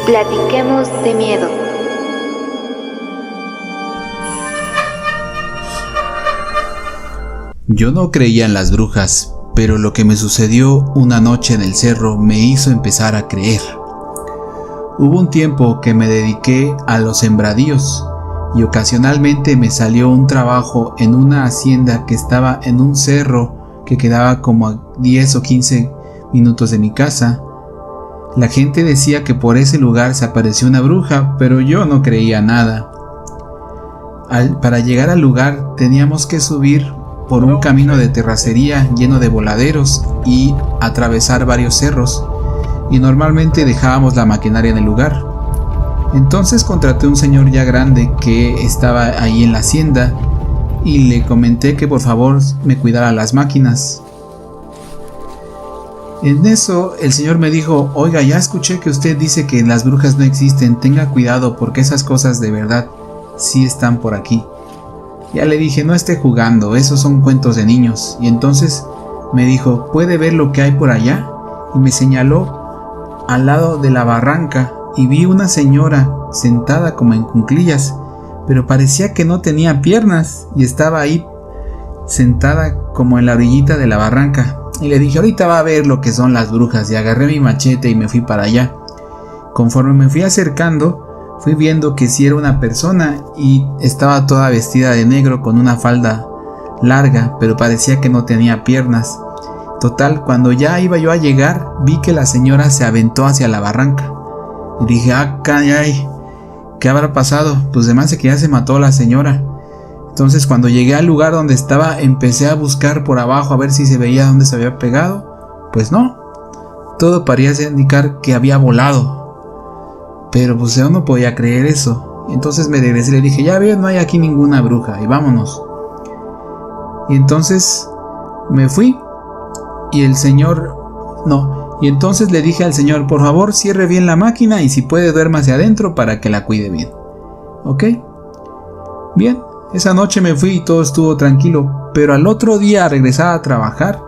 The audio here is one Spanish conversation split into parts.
Platiquemos de miedo. Yo no creía en las brujas, pero lo que me sucedió una noche en el cerro me hizo empezar a creer. Hubo un tiempo que me dediqué a los sembradíos y ocasionalmente me salió un trabajo en una hacienda que estaba en un cerro que quedaba como a 10 o 15 minutos de mi casa. La gente decía que por ese lugar se apareció una bruja, pero yo no creía nada. Para llegar al lugar teníamos que subir por un camino de terracería lleno de voladeros y atravesar varios cerros, y normalmente dejábamos la maquinaria en el lugar. Entonces contraté a un señor ya grande que estaba ahí en la hacienda y le comenté que por favor me cuidara las máquinas. En eso el señor me dijo: oiga, ya escuché que usted dice que las brujas no existen, tenga cuidado porque esas cosas de verdad sí están por aquí. Ya le dije: no esté jugando, esos son cuentos de niños. Y entonces me dijo: ¿puede ver lo que hay por allá? Y me señaló al lado de la barranca y vi una señora sentada como en cuclillas, pero parecía que no tenía piernas y estaba ahí sentada como en la orillita de la barranca. Y le dije: ahorita va a ver lo que son las brujas, y agarré mi machete y me fui para allá. Conforme me fui acercando, fui viendo que sí era una persona y estaba toda vestida de negro con una falda larga, pero parecía que no tenía piernas. Total, cuando ya iba yo a llegar, vi que la señora se aventó hacia la barranca. Y dije: ah, caray, ¿qué habrá pasado? Pues además de que ya se mató la señora. Entonces cuando llegué al lugar donde estaba, empecé a buscar por abajo a ver si se veía dónde se había pegado. Pues no, todo parecía indicar que había volado. Pero pues yo no podía creer eso. Entonces me regresé y le dije: ya veo, no hay aquí ninguna bruja y vámonos. Y entonces me fui y el señor... no, y entonces le dije al señor: por favor cierre bien la máquina y si puede duérmase adentro para que la cuide bien. ¿Ok? Bien, esa noche me fui y todo estuvo tranquilo, pero al otro día al regresar a trabajar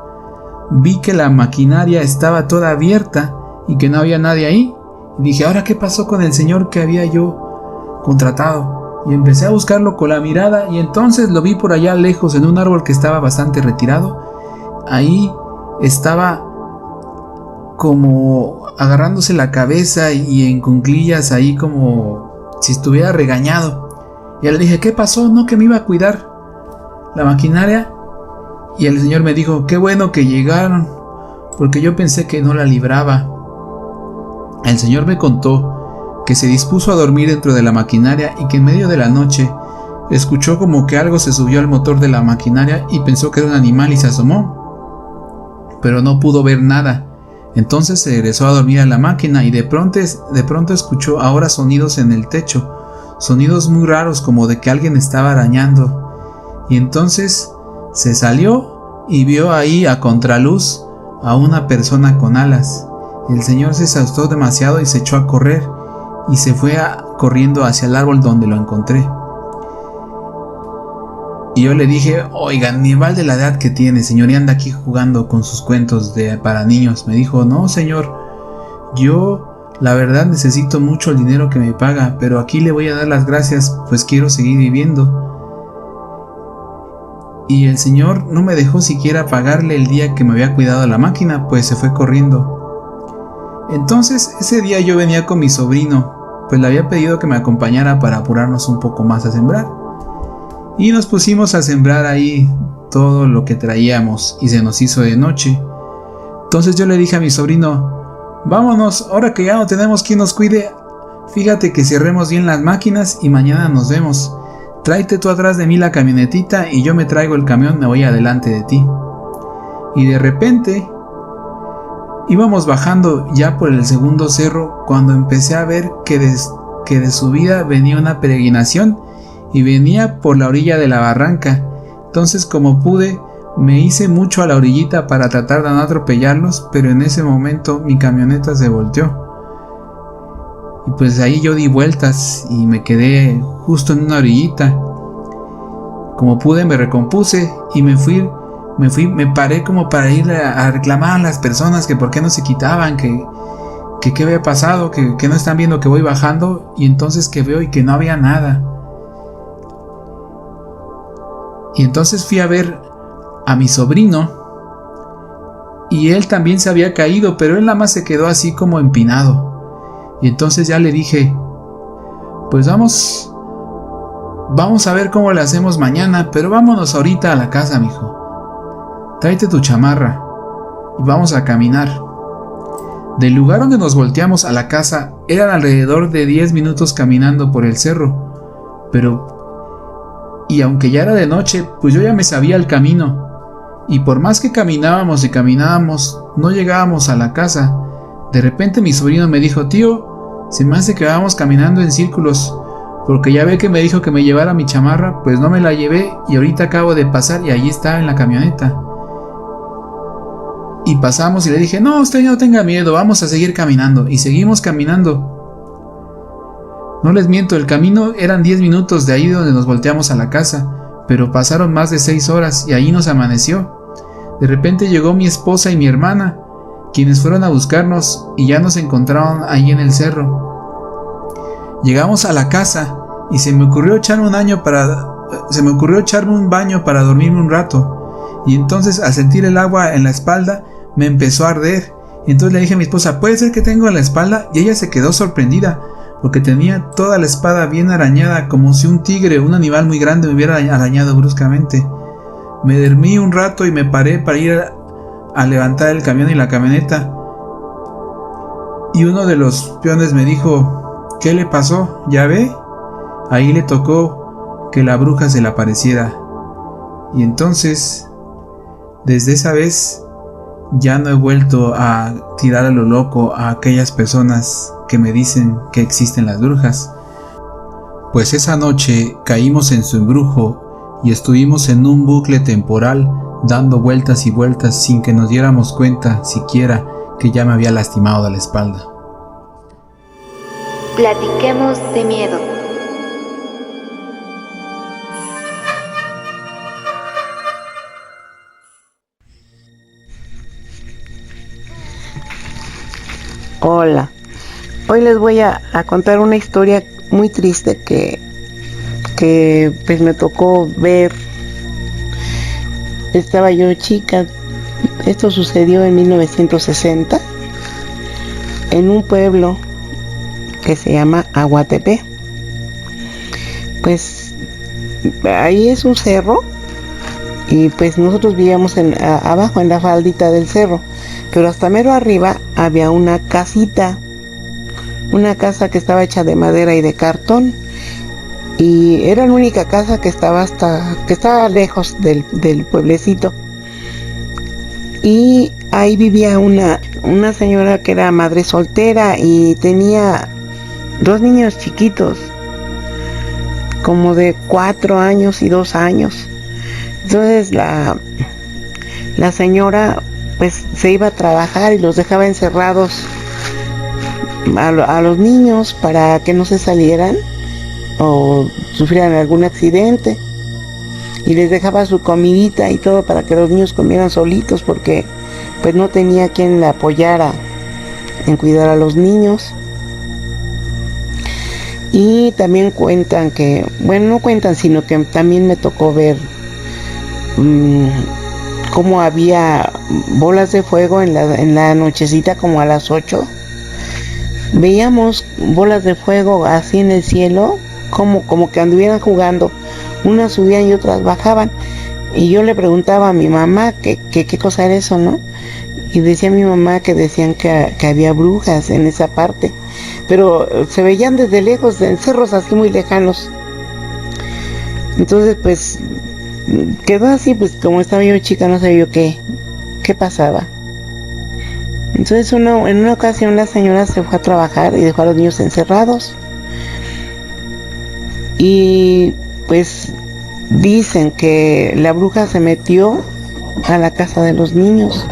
vi que la maquinaria estaba toda abierta y que no había nadie ahí. Y dije: ¿ahora qué pasó con el señor que había yo contratado? Y empecé a buscarlo con la mirada y entonces lo vi por allá lejos en un árbol que estaba bastante retirado. Ahí estaba como agarrándose la cabeza y en cuclillas ahí como si estuviera regañado. Y le dije: ¿qué pasó? No, que me iba a cuidar la maquinaria. Y el señor me dijo: qué bueno que llegaron, porque yo pensé que no la libraba. El señor me contó que se dispuso a dormir dentro de la maquinaria y que en medio de la noche escuchó como que algo se subió al motor de la maquinaria y pensó que era un animal y se asomó, pero no pudo ver nada. Entonces se regresó a dormir a la máquina y de pronto escuchó ahora sonidos en el techo, sonidos muy raros como de que alguien estaba arañando. Y entonces se salió y vio ahí a contraluz a una persona con alas. El señor se asustó demasiado y se echó a correr y se fue corriendo hacia el árbol donde lo encontré. Y yo le dije: oiga, ni vale la edad que tiene, señor, y anda aquí jugando con sus cuentos para niños. Me dijo: no, señor, yo la verdad necesito mucho el dinero que me paga, pero aquí le voy a dar las gracias, pues quiero seguir viviendo. Y el señor no me dejó siquiera pagarle el día que me había cuidado la máquina, pues se fue corriendo. Entonces ese día yo venía con mi sobrino, pues le había pedido que me acompañara para apurarnos un poco más a sembrar. Y nos pusimos a sembrar ahí todo lo que traíamos y se nos hizo de noche. Entonces yo le dije a mi sobrino: vámonos, ahora que ya no tenemos quien nos cuide, fíjate que cerremos bien las máquinas y mañana nos vemos. Tráete tú atrás de mí la camionetita y yo me traigo el camión, me voy adelante de ti. Y de repente íbamos bajando ya por el segundo cerro cuando empecé a ver que de subida venía una peregrinación y venía por la orilla de la barranca. Entonces, como pude, me hice mucho a la orillita para tratar de no atropellarlos, pero en ese momento mi camioneta se volteó. Y pues ahí yo di vueltas y me quedé justo en una orillita. Como pude me recompuse y me paré como para ir a reclamar a las personas que por qué no se quitaban, que qué había pasado, que no están viendo que voy bajando, y entonces que veo y que no había nada. Y entonces fui a ver a mi sobrino, y él también se había caído, pero él nada más se quedó así como empinado. Y entonces ya le dije, pues vamos a ver cómo le hacemos mañana, pero vámonos ahorita a la casa, mijo. Tráete tu chamarra y vamos a caminar. Del lugar donde nos volteamos a la casa eran alrededor de 10 minutos caminando por el cerro, y aunque ya era de noche, pues yo ya me sabía el camino, y por más que caminábamos y caminábamos, no llegábamos a la casa. De repente mi sobrino me dijo, tío, se me hace que vamos caminando en círculos, porque ya ve que me dijo que me llevara mi chamarra, pues no me la llevé, y ahorita acabo de pasar y allí estaba en la camioneta. Y pasamos y le dije, no, usted no tenga miedo, vamos a seguir caminando. Y seguimos caminando. No les miento, el camino eran 10 minutos de ahí donde nos volteamos a la casa, pero pasaron más de 6 horas y ahí nos amaneció. De repente llegó mi esposa y mi hermana, quienes fueron a buscarnos y ya nos encontraron ahí en el cerro. Llegamos a la casa y se me ocurrió echarme un baño para dormirme un rato. Y entonces, al sentir el agua en la espalda, me empezó a arder. Entonces le dije a mi esposa, ¿puede ser que tengo en la espalda? Y ella se quedó sorprendida, porque tenía toda la espalda bien arañada, como si un tigre, un animal muy grande, me hubiera arañado bruscamente. Me dormí un rato y me paré para ir a levantar el camión y la camioneta. Y uno de los peones me dijo, ¿qué le pasó? ¿Ya ve? Ahí le tocó que la bruja se le apareciera. Y entonces, desde esa vez, ya no he vuelto a tirar a lo loco a aquellas personas que me dicen que existen las brujas. Pues esa noche caímos en su embrujo y estuvimos en un bucle temporal dando vueltas y vueltas sin que nos diéramos cuenta siquiera que ya me había lastimado de la espalda. Platiquemos de miedo. Hola, hoy les voy a contar una historia muy triste que pues me tocó ver. Estaba yo chica, esto sucedió en 1960 en un pueblo que se llama Aguatepe. Pues ahí es un cerro y pues nosotros vivíamos abajo en la faldita del cerro, pero hasta mero arriba había una casita, una casa que estaba hecha de madera y de cartón, y era la única casa que estaba lejos del pueblecito. Y ahí vivía una señora que era madre soltera y tenía 2 niños chiquitos, como de 4 años y 2 años. Entonces la señora pues se iba a trabajar y los dejaba encerrados a los niños para que no se salieran o sufrieran algún accidente, y les dejaba su comidita y todo para que los niños comieran solitos, porque pues no tenía quien la apoyara en cuidar a los niños. Y también cuentan que, bueno, no cuentan, sino que también me tocó ver cómo había bolas de fuego en la nochecita, como a las 8. Veíamos bolas de fuego así en el cielo, como que anduvieran jugando. Unas subían y otras bajaban. Y yo le preguntaba a mi mamá qué cosa era eso, ¿no? Y decía mi mamá que decían que había brujas en esa parte, pero se veían desde lejos, en cerros así muy lejanos. Entonces pues quedó así, pues como estaba yo chica, no sabía yo qué pasaba. Entonces en una ocasión la señora se fue a trabajar y dejó a los niños encerrados. Y pues dicen que la bruja se metió a la casa de los niños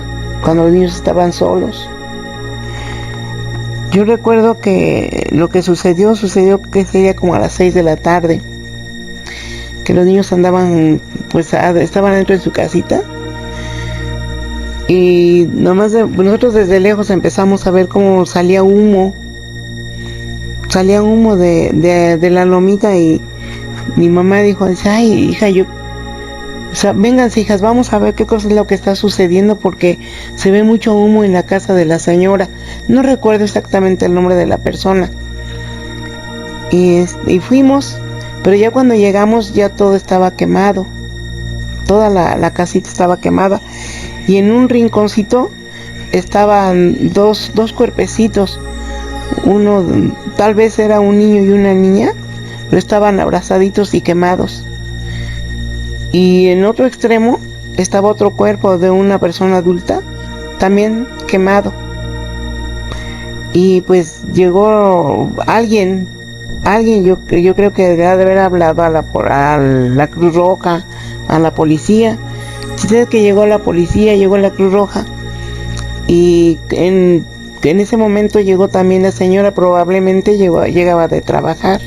cuando los niños estaban solos. Yo recuerdo que lo que sucedió que sería como a las 6 de la tarde, que los niños andaban, pues estaban dentro de su casita, Y nomás nosotros desde lejos empezamos a ver cómo salía humo de la lomita, y mi mamá dijo, ay hija, vénganse hijas, vamos a ver qué cosa es lo que está sucediendo, porque se ve mucho humo en la casa de la señora. No recuerdo exactamente el nombre de la persona. Y fuimos, pero ya cuando llegamos ya todo estaba quemado, toda la casita estaba quemada, y en un rinconcito estaban dos cuerpecitos. Uno tal vez era un niño y una niña, pero estaban abrazaditos y quemados. Y en otro extremo estaba otro cuerpo de una persona adulta, también quemado. Y pues llegó alguien, yo creo que debe de haber hablado a la Cruz Roja, a la policía. Dice que llegó la policía, llegó la Cruz Roja, y en ese momento llegó también la señora, probablemente llegaba de trabajar.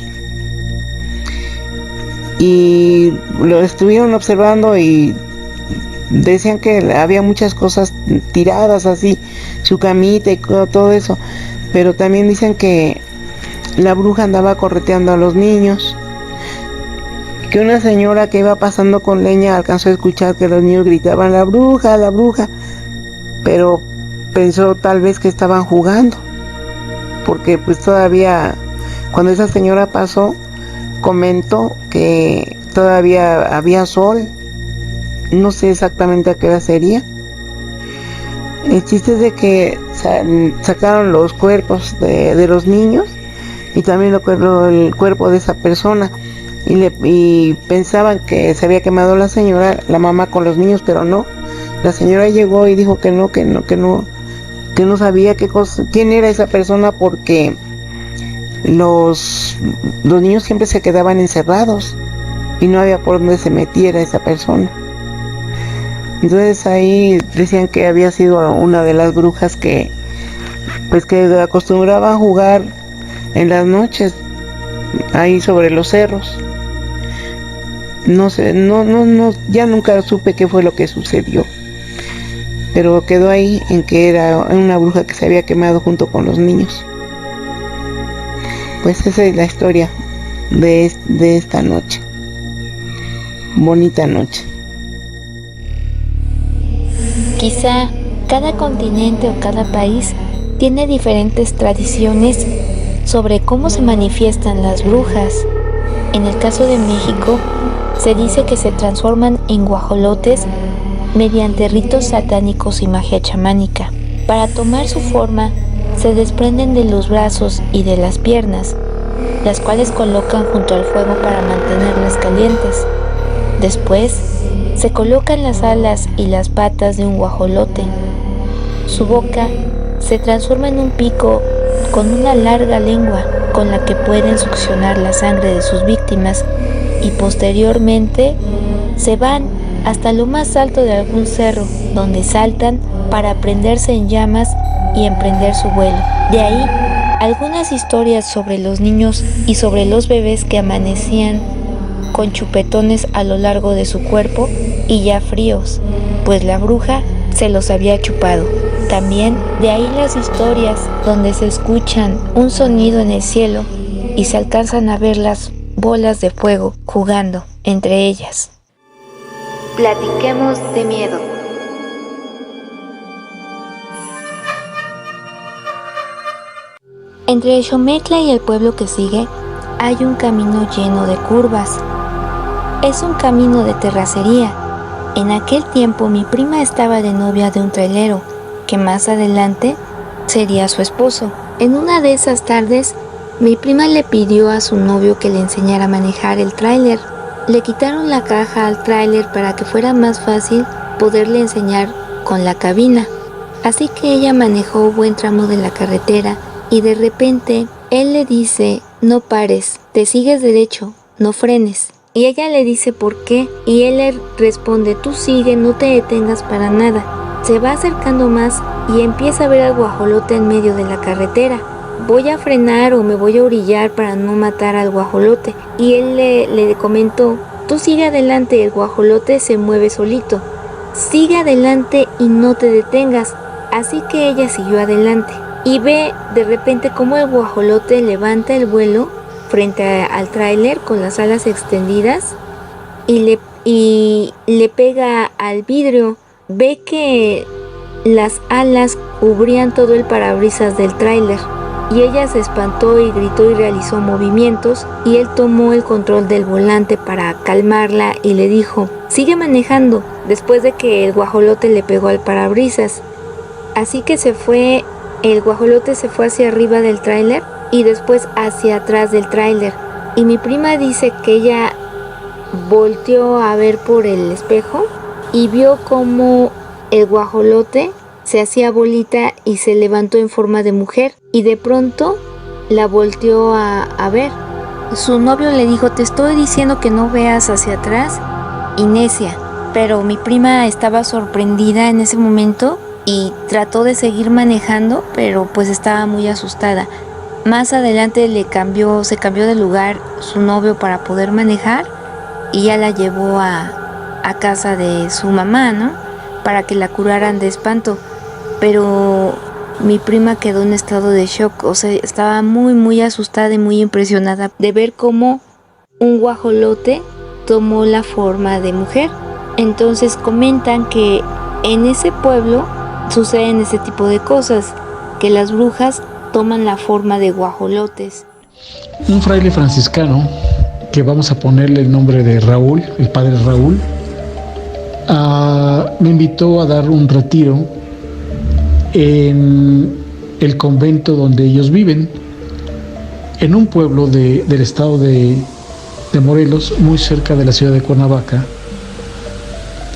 Y lo estuvieron observando y decían que había muchas cosas tiradas así, su camita y todo eso, pero también dicen que la bruja andaba correteando a los niños, que una señora que iba pasando con leña alcanzó a escuchar que los niños gritaban la bruja, pero pensó tal vez que estaban jugando, porque pues todavía cuando esa señora pasó comentó que todavía había sol. No sé exactamente a qué hora sería. El chiste es de que sacaron los cuerpos de los niños y también el cuerpo de esa persona, y pensaban que se había quemado la señora, la mamá con los niños, pero no. La señora llegó y dijo que no sabía quién era esa persona, porque los niños siempre se quedaban encerrados y no había por dónde se metiera esa persona. Entonces ahí decían que había sido una de las brujas que acostumbraban a jugar en las noches ahí sobre los cerros. No sé, ya nunca supe qué fue lo que sucedió, pero quedó ahí en que era una bruja que se había quemado junto con los niños. Pues esa es la historia de esta noche. Bonita noche. Quizá cada continente o cada país tiene diferentes tradiciones sobre cómo se manifiestan las brujas. En el caso de México, se dice que se transforman en guajolotes mediante ritos satánicos y magia chamánica. Para tomar su forma, se desprenden de los brazos y de las piernas, las cuales colocan junto al fuego para mantenerlas calientes. Después, se colocan las alas y las patas de un guajolote. Su boca se transforma en un pico con una larga lengua con la que pueden succionar la sangre de sus víctimas, y posteriormente se van hasta lo más alto de algún cerro, donde saltan para prenderse en llamas y emprender su vuelo. De ahí algunas historias sobre los niños y sobre los bebés que amanecían con chupetones a lo largo de su cuerpo y ya fríos, pues la bruja se los había chupado. También de ahí las historias donde se escuchan un sonido en el cielo y se alcanzan a ver las bolas de fuego jugando entre ellas. Platiquemos de miedo. Entre Xometla y el pueblo que sigue hay un camino lleno de curvas. Es un camino de terracería. En aquel tiempo mi prima estaba de novia de un trailero, que más adelante sería su esposo. En una de esas tardes, mi prima le pidió a su novio que le enseñara a manejar el tráiler. Le quitaron la caja al tráiler para que fuera más fácil poderle enseñar con la cabina. Así que ella manejó buen tramo de la carretera y de repente él le dice: no pares, te sigues derecho, no frenes. Y ella le dice por qué, y él le responde: tú sigue, no te detengas para nada. Se va acercando más y empieza a ver al guajolote en medio de la carretera. Voy a frenar o me voy a orillar para no matar al guajolote. Y él le comentó: tú sigue adelante, el guajolote se mueve solito. sigue adelante y no te detengas. Así que ella siguió adelante y ve de repente cómo el guajolote levanta el vuelo frente al tráiler con las alas extendidas y le pega al vidrio. Ve que las alas cubrían todo el parabrisas del tráiler y ella se espantó y gritó y realizó movimientos, y él tomó el control del volante para calmarla y le dijo: sigue manejando, después de que el guajolote le pegó al parabrisas. Así que el guajolote se fue hacia arriba del tráiler y después hacia atrás del tráiler, y mi prima dice que ella volteó a ver por el espejo y vio como el guajolote se hacía bolita y se levantó en forma de mujer, y de pronto la volteó a ver. Su novio le dijo: te estoy diciendo que no veas hacia atrás, y necia. Pero mi prima estaba sorprendida en ese momento y trató de seguir manejando, pero pues estaba muy asustada. Más adelante se cambió de lugar su novio para poder manejar, y ya la llevó a casa de su mamá, ¿no? Para que la curaran de espanto. Pero mi prima quedó en estado de shock, o sea, estaba muy muy asustada y muy impresionada de ver cómo un guajolote tomó la forma de mujer. Entonces comentan que en ese pueblo suceden ese tipo de cosas, que las brujas toman la forma de guajolotes. Un fraile franciscano, que vamos a ponerle el nombre de Raúl, el padre Raúl, me invitó a dar un retiro en el convento donde ellos viven, en un pueblo del estado de Morelos, muy cerca de la ciudad de Cuernavaca.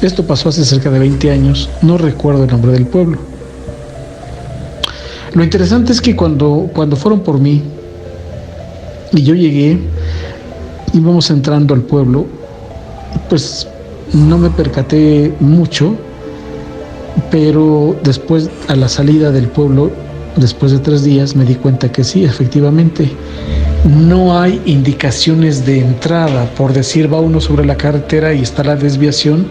Esto pasó hace cerca de 20 años, no recuerdo el nombre del pueblo. Lo interesante es que cuando fueron por mí y yo llegué, íbamos entrando al pueblo, pues no me percaté mucho, pero después, a la salida del pueblo, después de 3 días, me di cuenta que sí, efectivamente, no hay indicaciones de entrada. Por decir, va uno sobre la carretera y está la desviación,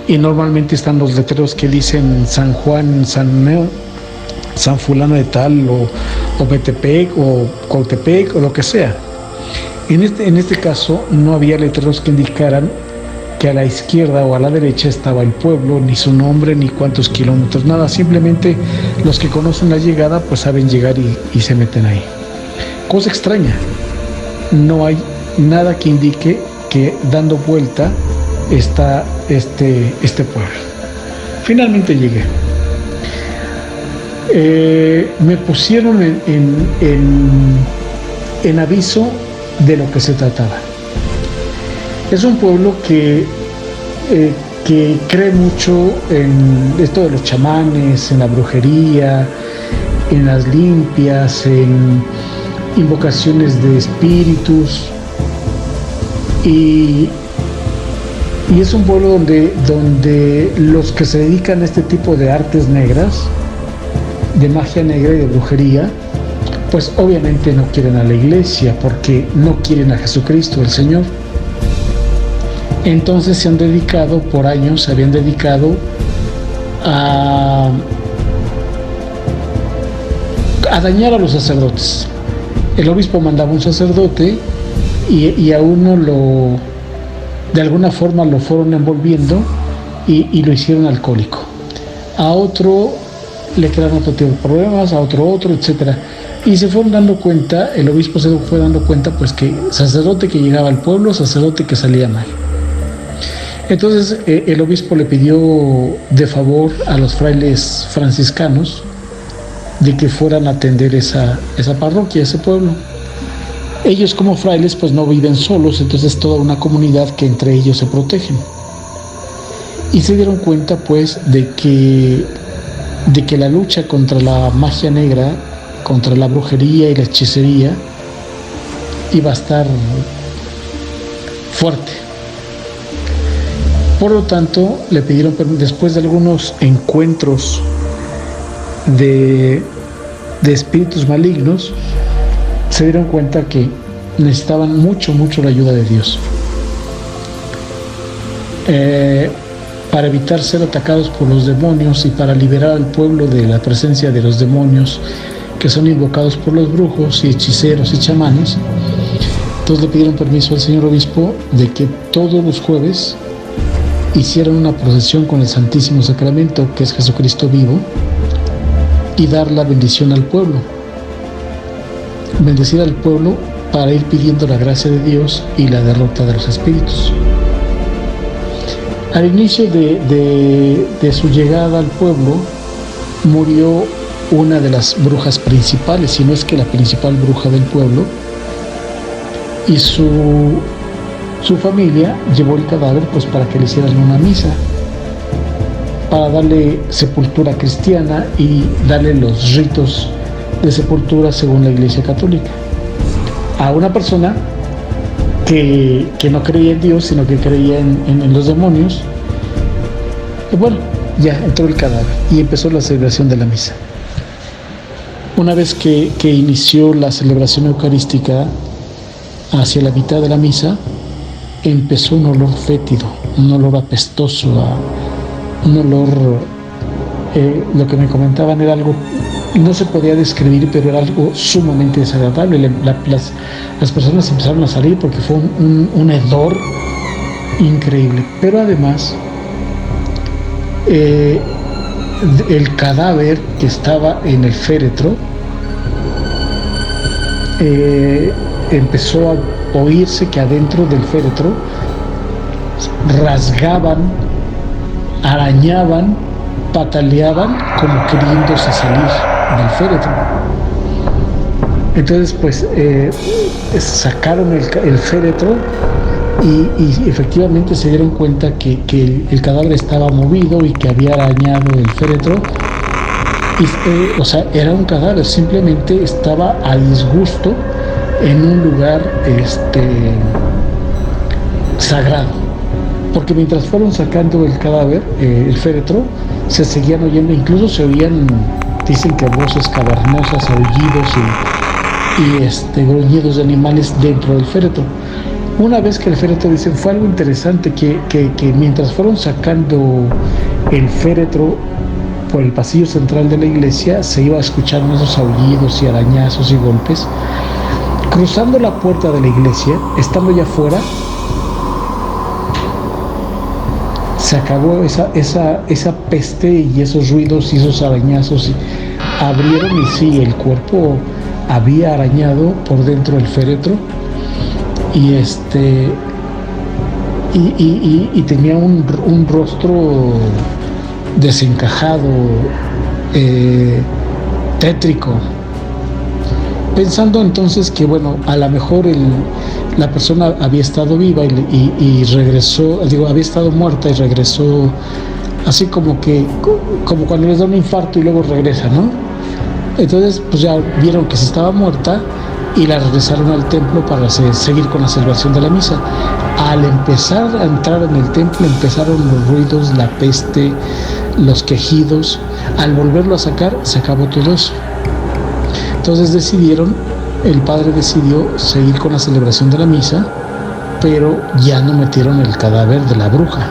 y normalmente están los letreros que dicen San Juan, San fulano de tal, o Metepec, o Cautepec, o lo que sea. En este caso, no había letreros que indicaran que a la izquierda o a la derecha estaba el pueblo, ni su nombre, ni cuántos kilómetros, nada. Simplemente los que conocen la llegada pues saben llegar y se meten ahí. Cosa extraña, no hay nada que indique que dando vuelta está este pueblo. Finalmente llegué. Me pusieron en aviso de lo que se trataba. Es un pueblo que cree mucho en esto de los chamanes, en la brujería, en las limpias, en invocaciones de espíritus, y es un pueblo donde los que se dedican a este tipo de artes negras, de magia negra y de brujería, pues obviamente no quieren a la iglesia, porque no quieren a Jesucristo, el Señor. Entonces se habían dedicado a dañar a los sacerdotes. El obispo mandaba un sacerdote y a uno de alguna forma lo fueron envolviendo y lo hicieron alcohólico. A otro le crearon otro tipo de problemas, a otro, etc. Y se fueron dando cuenta, el obispo se fue dando cuenta, pues, que sacerdote que llegaba al pueblo, sacerdote que salía mal. Entonces el obispo le pidió de favor a los frailes franciscanos de que fueran a atender esa parroquia, ese pueblo. Ellos como frailes pues no viven solos, entonces es toda una comunidad que entre ellos se protegen. Y se dieron cuenta pues de que la lucha contra la magia negra, contra la brujería y la hechicería iba a estar fuerte. Por lo tanto, le pidieron, después de algunos encuentros de espíritus malignos, se dieron cuenta que necesitaban mucho la ayuda de Dios. para evitar ser atacados por los demonios y para liberar al pueblo de la presencia de los demonios que son invocados por los brujos y hechiceros y chamanes. Entonces le pidieron permiso al señor obispo de que todos los jueves hicieran una procesión con el Santísimo Sacramento, que es Jesucristo vivo, y dar la bendición al pueblo. Bendecir al pueblo para ir pidiendo la gracia de Dios y la derrota de los espíritus. Al inicio de su llegada al pueblo, murió una de las brujas principales, si no es que la principal bruja del pueblo, y su familia llevó el cadáver pues para que le hicieran una misa, para darle sepultura cristiana y darle los ritos de sepultura según la Iglesia Católica. A una persona que no creía en Dios, sino que creía en los demonios, y bueno, ya entró el cadáver y empezó la celebración de la misa. Una vez que inició la celebración eucarística, hacia la mitad de la misa, empezó un olor fétido, un olor apestoso, un olor, lo que me comentaban era algo, no se podía describir, pero era algo sumamente desagradable. Las personas empezaron a salir porque fue un hedor increíble. Pero además, el cadáver que estaba en el féretro, empezó a oírse que adentro del féretro rasgaban, arañaban, pataleaban como queriéndose salir del féretro. Entonces pues sacaron el féretro y efectivamente se dieron cuenta que el cadáver estaba movido y que había arañado el féretro. O sea, era un cadáver, simplemente estaba a disgusto en un lugar sagrado, porque mientras fueron sacando el cadáver, el féretro, se seguían oyendo, incluso se oían, dicen que voces cavernosas, aullidos y gruñidos de animales dentro del féretro. Una vez que el féretro, dicen, fue algo interesante que mientras fueron sacando el féretro por el pasillo central de la iglesia, se iba escuchando esos aullidos y arañazos y golpes. Cruzando la puerta de la iglesia, estando ya afuera, se acabó esa peste y esos ruidos y esos arañazos. Y abrieron y sí, el cuerpo había arañado por dentro del féretro y tenía un rostro desencajado, tétrico. Pensando entonces que bueno, a lo mejor la persona había estado viva y regresó, había estado muerta y regresó, así como cuando les da un infarto y luego regresa, ¿no? Entonces pues ya vieron que se estaba muerta y la regresaron al templo para seguir con la celebración de la misa. Al empezar a entrar en el templo empezaron los ruidos, la peste, los quejidos. Al volverlo a sacar, se acabó todo eso. Entonces el padre decidió seguir con la celebración de la misa, pero ya no metieron el cadáver de la bruja,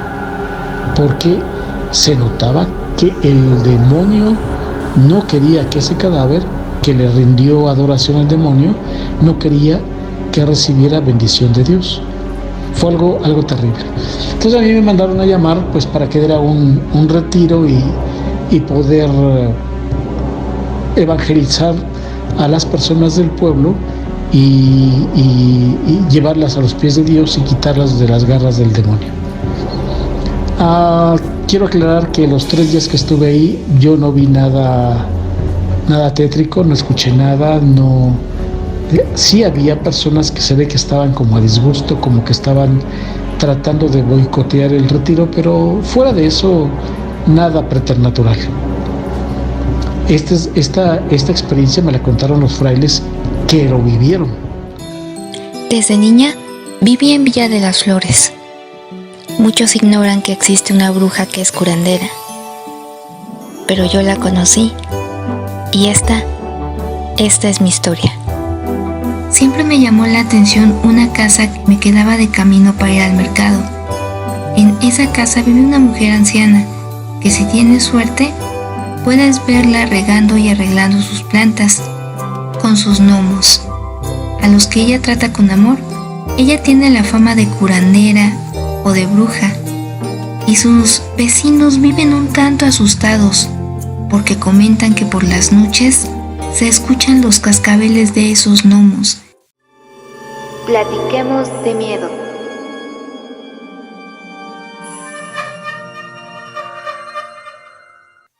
porque se notaba que el demonio no quería que ese cadáver, que le rindió adoración al demonio, no quería que recibiera bendición de Dios. Fue algo terrible. Entonces a mí me mandaron a llamar pues para que diera un retiro y poder evangelizar a las personas del pueblo y llevarlas a los pies de Dios y quitarlas de las garras del demonio. Quiero aclarar que los 3 días que estuve ahí yo no vi nada tétrico, no escuché nada, no. Sí había personas que se ve que estaban como a disgusto, como que estaban tratando de boicotear el retiro, pero fuera de eso, nada preternatural. Esta experiencia me la contaron los frailes que lo vivieron. Desde niña viví en Villa de las Flores. Muchos ignoran que existe una bruja que es curandera, pero yo la conocí y esta es mi historia. Siempre me llamó la atención una casa que me quedaba de camino para ir al mercado. En esa casa vive una mujer anciana que, si tienes suerte, puedes verla regando y arreglando sus plantas con sus gnomos, a los que ella trata con amor. Ella tiene la fama de curandera o de bruja, y sus vecinos viven un tanto asustados porque comentan que por las noches se escuchan los cascabeles de esos gnomos. Platiquemos de miedo.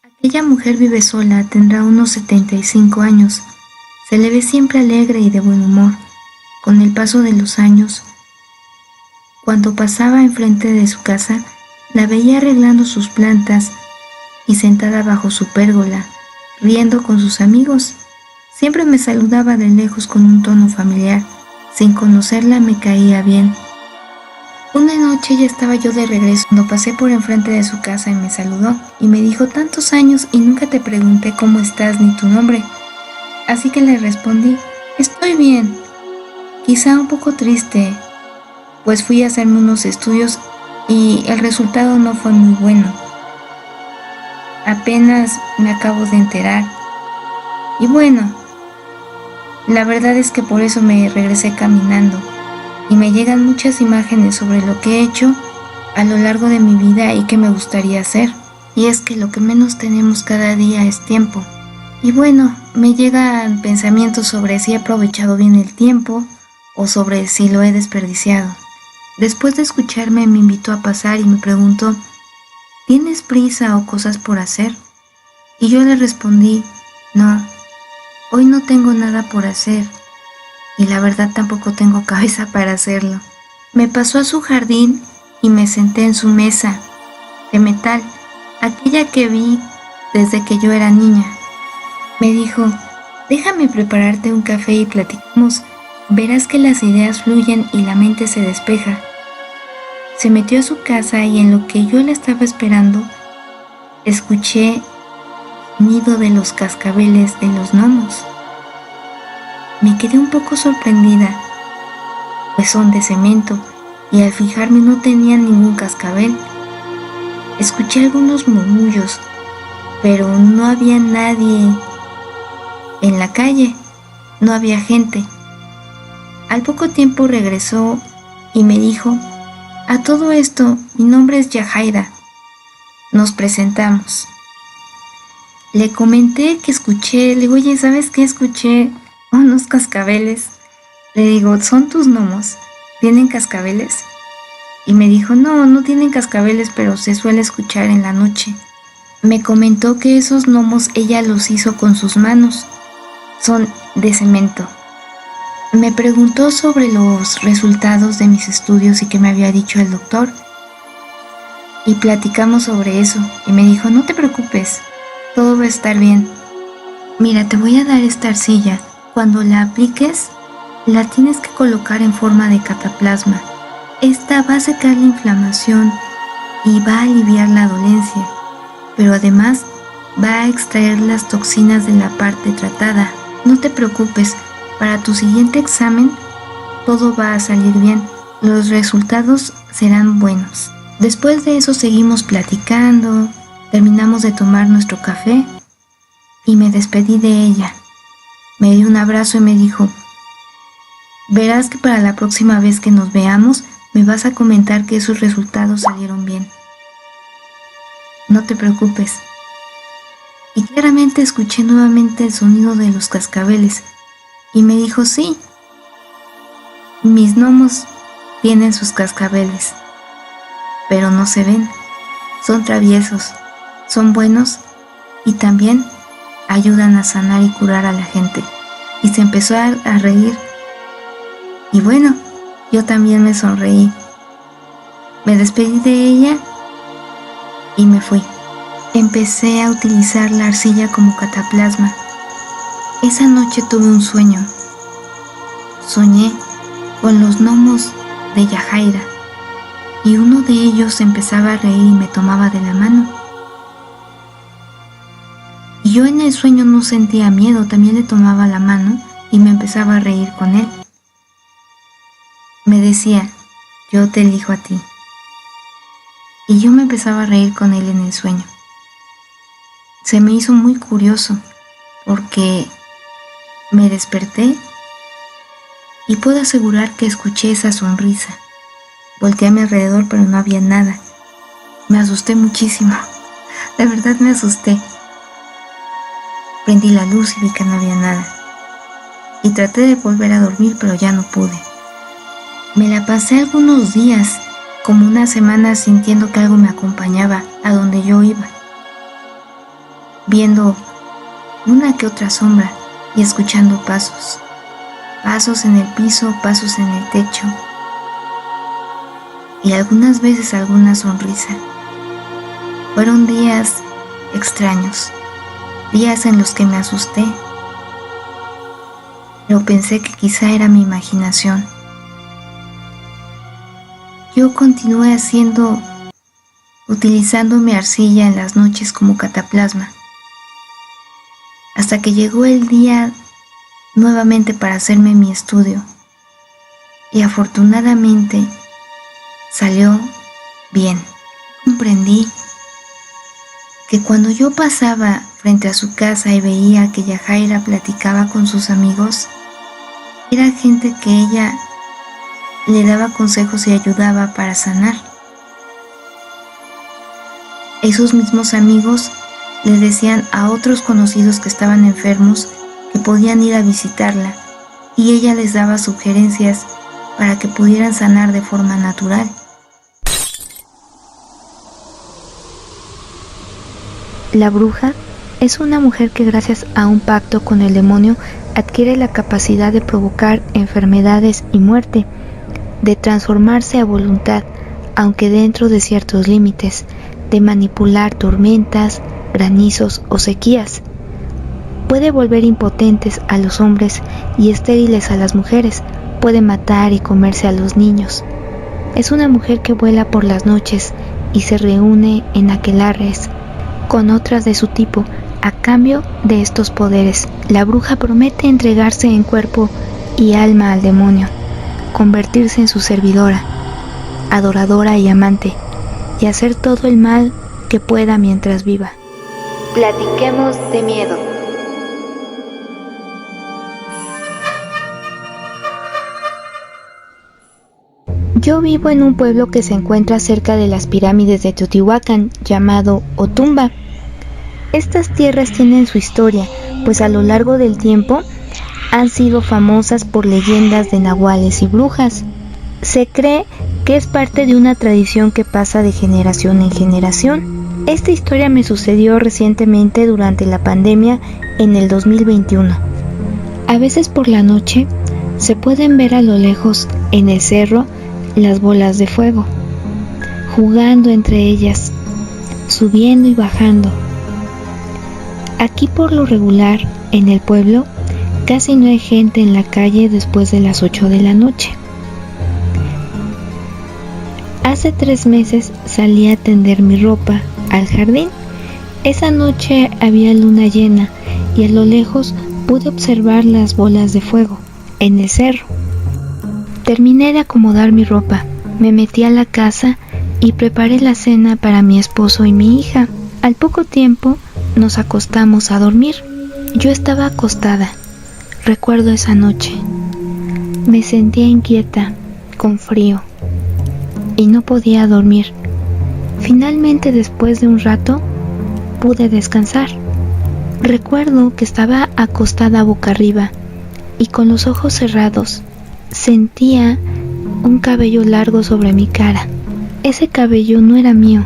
Aquella mujer vive sola, tendrá unos 75 años. Se le ve siempre alegre y de buen humor. Con el paso de los años, cuando pasaba enfrente de su casa, la veía arreglando sus plantas y sentada bajo su pérgola, riendo con sus amigos. Siempre me saludaba de lejos con un tono familiar. Sin conocerla me caía bien. Una noche ya estaba yo de regreso cuando pasé por enfrente de su casa y me saludó y me dijo: tantos años y nunca te pregunté cómo estás ni tu nombre. Así que le respondí: estoy bien, quizá un poco triste, pues fui a hacerme unos estudios y el resultado no fue muy bueno. Apenas me acabo de enterar. Y bueno, la verdad es que por eso me regresé caminando y me llegan muchas imágenes sobre lo que he hecho a lo largo de mi vida y que me gustaría hacer. Y es que lo que menos tenemos cada día es tiempo. Y bueno, me llegan pensamientos sobre si he aprovechado bien el tiempo o sobre si lo he desperdiciado. Después de escucharme me invitó a pasar y me preguntó: ¿tienes prisa o cosas por hacer? Y yo le respondí: no, hoy no tengo nada por hacer y la verdad tampoco tengo cabeza para hacerlo. Me pasó a su jardín y me senté en su mesa de metal, aquella que vi desde que yo era niña. Me dijo: déjame prepararte un café y platicamos. Verás que las ideas fluyen y la mente se despeja. Se metió a su casa y en lo que yo la estaba esperando, escuché el sonido de los cascabeles de los gnomos. Me quedé un poco sorprendida, pues son de cemento y al fijarme no tenían ningún cascabel. Escuché algunos murmullos, pero no había nadie en la calle, no había gente. Al poco tiempo regresó y me dijo: a todo esto, mi nombre es Yajaira. Nos presentamos. Le comenté que escuché, le digo: oye, ¿sabes qué? Escuché unos cascabeles. Le digo: ¿son tus gnomos? ¿Tienen cascabeles? Y me dijo: no, no tienen cascabeles, pero se suele escuchar en la noche. Me comentó que esos gnomos ella los hizo con sus manos. Son de cemento. Me preguntó sobre los resultados de mis estudios y qué me había dicho el doctor. Y platicamos sobre eso. Y me dijo: no te preocupes, todo va a estar bien. Mira, te voy a dar esta arcilla. Cuando la apliques, la tienes que colocar en forma de cataplasma. Esta va a secar la inflamación y va a aliviar la dolencia, pero además va a extraer las toxinas de la parte tratada. No te preocupes, para tu siguiente examen todo va a salir bien, los resultados serán buenos. Después de eso seguimos platicando, terminamos de tomar nuestro café y me despedí de ella. Me dio un abrazo y me dijo: verás que para la próxima vez que nos veamos me vas a comentar que esos resultados salieron bien. No te preocupes. Y claramente escuché nuevamente el sonido de los cascabeles y me dijo: sí, mis gnomos tienen sus cascabeles, pero no se ven, son traviesos, son buenos y también ayudan a sanar y curar a la gente. Y se empezó a reír. Y bueno, yo también me sonreí. Me despedí de ella y me fui. Empecé a utilizar la arcilla como cataplasma. Esa noche tuve un sueño. Soñé con los gnomos de Yajaira y uno de ellos empezaba a reír y me tomaba de la mano. Y yo en el sueño no sentía miedo, también le tomaba la mano y me empezaba a reír con él. Me decía: yo te elijo a ti. y yo me empezaba a reír con él en el sueño. Se me hizo muy curioso porque me desperté y puedo asegurar que escuché esa sonrisa. Volteé a mi alrededor, pero no había nada. Me asusté muchísimo. De verdad me asusté. Prendí la luz y vi que no había nada. Y traté de volver a dormir, pero ya no pude. Me la pasé algunos días, como una semana, sintiendo que algo me acompañaba a donde yo iba, viendo una que otra sombra y escuchando pasos. Pasos en el piso, pasos en el techo. Y algunas veces alguna sonrisa. Fueron días extraños, días en los que me asusté, pero pensé que quizá era mi imaginación. Yo continué utilizando mi arcilla en las noches como cataplasma, hasta que llegó el día nuevamente para hacerme mi estudio, y afortunadamente salió bien. Comprendí que cuando yo pasaba frente a su casa y veía que Yajaira platicaba con sus amigos, era gente que ella le daba consejos y ayudaba para sanar. Esos mismos amigos le decían a otros conocidos que estaban enfermos que podían ir a visitarla, y ella les daba sugerencias para que pudieran sanar de forma natural. La bruja es una mujer que, gracias a un pacto con el demonio, adquiere la capacidad de provocar enfermedades y muerte, de transformarse a voluntad, aunque dentro de ciertos límites, de manipular tormentas, granizos o sequías. Puede volver impotentes a los hombres y estériles a las mujeres, puede matar y comerse a los niños. Es una mujer que vuela por las noches y se reúne en aquelarres con otras de su tipo. A cambio de estos poderes, la bruja promete entregarse en cuerpo y alma al demonio, convertirse en su servidora, adoradora y amante, y hacer todo el mal que pueda mientras viva. Platiquemos de miedo. Yo vivo en un pueblo que se encuentra cerca de las pirámides de Teotihuacán, llamado Otumba. Estas tierras tienen su historia, pues a lo largo del tiempo han sido famosas por leyendas de nahuales y brujas. Se cree que es parte de una tradición que pasa de generación en generación. Esta historia me sucedió recientemente durante la pandemia en el 2021. A veces por la noche se pueden ver a lo lejos en el cerro las bolas de fuego, jugando entre ellas, subiendo y bajando. Aquí por lo regular, en el pueblo, casi no hay gente en la calle después de las 8 de la noche. Hace 3 meses salí a tender mi ropa al jardín. Esa noche había luna llena y a lo lejos pude observar las bolas de fuego en el cerro. Terminé de acomodar mi ropa, me metí a la casa y preparé la cena para mi esposo y mi hija. Al poco tiempo nos acostamos a dormir. Yo estaba acostada. Recuerdo esa noche. Me sentía inquieta, con frío, y no podía dormir. Finalmente, después de un rato, pude descansar. Recuerdo que estaba acostada boca arriba y con los ojos cerrados. Sentía un cabello largo sobre mi cara. Ese cabello no era mío,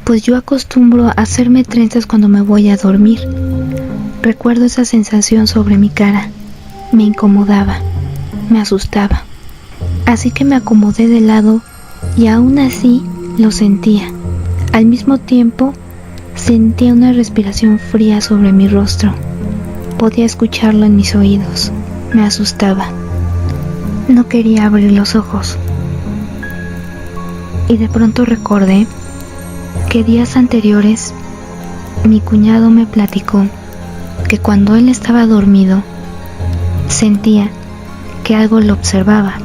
pues yo acostumbro a hacerme trenzas cuando me voy a dormir. Recuerdo esa sensación sobre mi cara. Me incomodaba, me asustaba. Así que me acomodé de lado y aún así lo sentía. Al mismo tiempo, sentía una respiración fría sobre mi rostro. Podía escucharlo en mis oídos. Me asustaba. No quería abrir los ojos. Y de pronto recordé que días anteriores mi cuñado me platicó que cuando él estaba dormido sentía que algo lo observaba.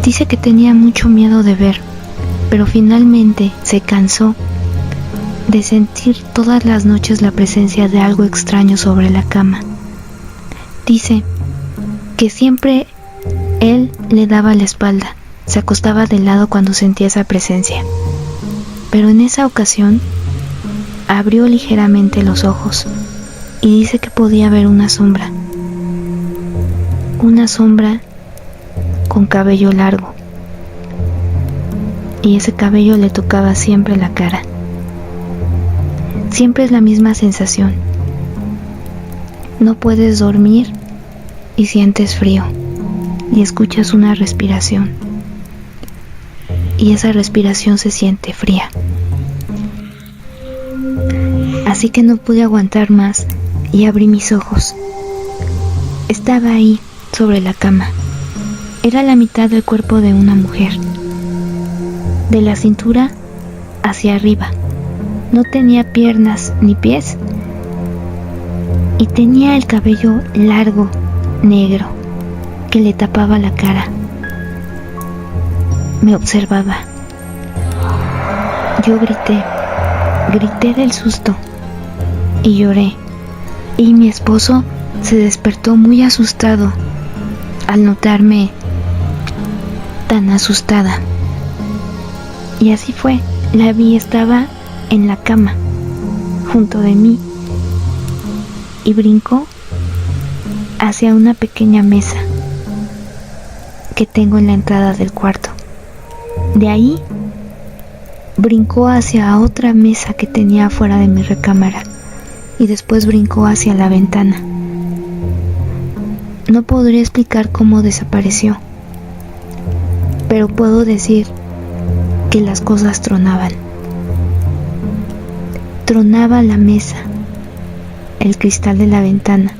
Dice que tenía mucho miedo de ver, pero finalmente se cansó de sentir todas las noches la presencia de algo extraño sobre la cama. Dice que siempre él le daba la espalda, se acostaba de lado cuando sentía esa presencia, pero en esa ocasión abrió ligeramente los ojos y dice que podía ver una sombra con cabello largo, y ese cabello le tocaba siempre la cara. Siempre es la misma sensación. No puedes dormir y sientes frío y escuchas una respiración, y esa respiración se siente fría. Así que no pude aguantar más y abrí mis ojos. Estaba ahí, sobre la cama. Era la mitad del cuerpo de una mujer, de la cintura hacia arriba. No tenía piernas ni pies y tenía el cabello largo, negro, que le tapaba la cara. Me observaba. Yo grité del susto y lloré, y mi esposo se despertó muy asustado al notarme tan asustada. Y así fue, la vi, estaba en la cama, junto de mí, y brincó hacia una pequeña mesa que tengo en la entrada del cuarto. De ahí brincó hacia otra mesa que tenía afuera de mi recámara, y después brincó hacia la ventana. No podría explicar cómo desapareció, pero puedo decir que las cosas tronaban. Tronaba la mesa, el cristal de la ventana,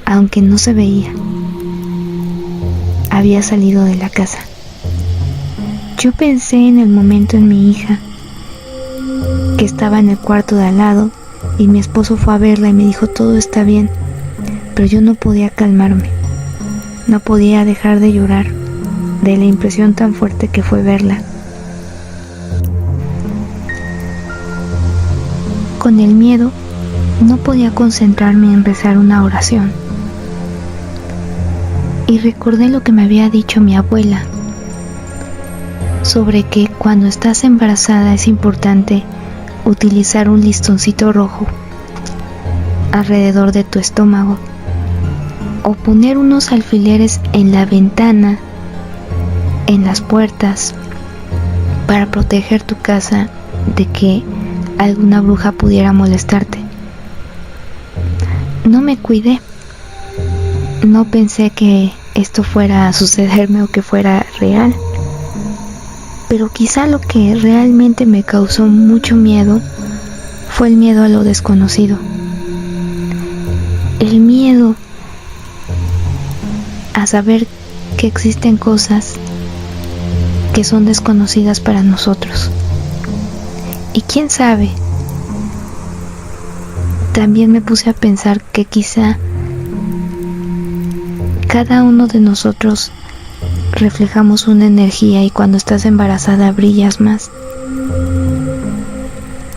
aunque no se veía. Había salido de la casa. Yo pensé en el momento en mi hija, que estaba en el cuarto de al lado, y mi esposo fue a verla y me dijo todo está bien, pero yo no podía calmarme. No podía dejar de llorar de la impresión tan fuerte que fue verla. Con el miedo, no podía concentrarme en rezar una oración. Y recordé lo que me había dicho mi abuela sobre que cuando estás embarazada es importante utilizar un listoncito rojo alrededor de tu estómago, o poner unos alfileres en la ventana, en las puertas, para proteger tu casa de que alguna bruja pudiera molestarte. No me cuidé, no pensé que esto fuera a sucederme o que fuera real, pero quizá lo que realmente me causó mucho miedo fue el miedo a lo desconocido, el miedo a saber que existen cosas que son desconocidas para nosotros. Y quién sabe, también me puse a pensar que quizá cada uno de nosotros reflejamos una energía, y cuando estás embarazada brillas más.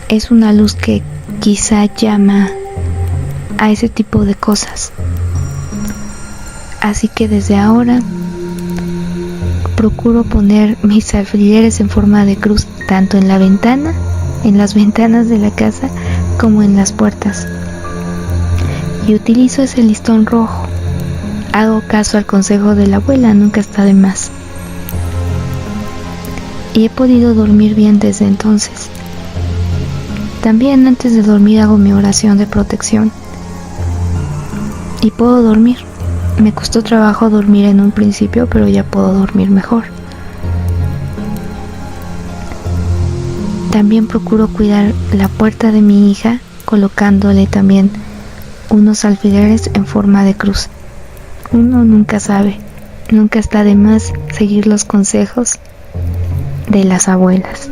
Es una luz que quizá llama a ese tipo de cosas. Así que desde ahora procuro poner mis alfileres en forma de cruz, tanto en la ventana, en las ventanas de la casa, como en las puertas. Y utilizo ese listón rojo. Hago caso al consejo de la abuela, nunca está de más. Y he podido dormir bien desde entonces. También antes de dormir hago mi oración de protección. Y puedo dormir. Me costó trabajo dormir en un principio, pero ya puedo dormir mejor. También procuro cuidar la puerta de mi hija, colocándole también unos alfileres en forma de cruz. Uno nunca sabe, nunca está de más seguir los consejos de las abuelas.